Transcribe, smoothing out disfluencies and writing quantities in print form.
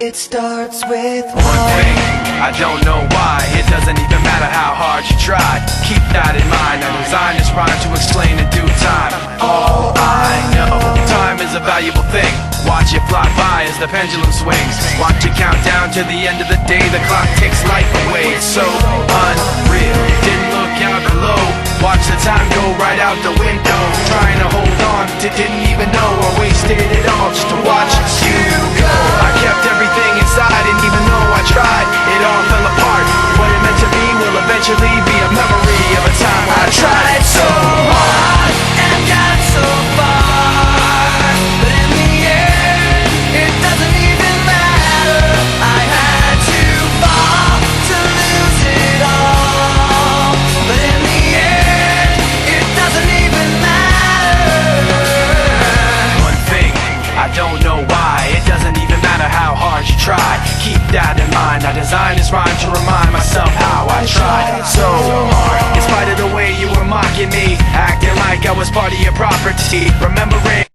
It starts with one thing, I don't know why. It doesn't even matter how hard you try. Keep that in mind. I designed this rhyme to explain in due time. All I know, time is a valuable thing. Watch it fly by as the pendulum swings. Watch it count down to the end of the day. The clock takes life away. It's so unreal. Didn't look out below. Watch the time go right out the window. Trying to hold on to didn't even know I wasted it all just to watch you go. I kept everything inside, and even though I tried, it all fell apart. What it meant to be will eventually be a memory of a time I tried so hard and got so far, but in the end, it doesn't even matter. I had to fall to lose it all, but in the end, it doesn't even matter. One thing, I don't know why. It doesn't even matter how hard you try. Keep that in mind. I designed this rhyme to remind myself how I tried so hard. In spite of the way you were mocking me, acting like I was part of your property, remembering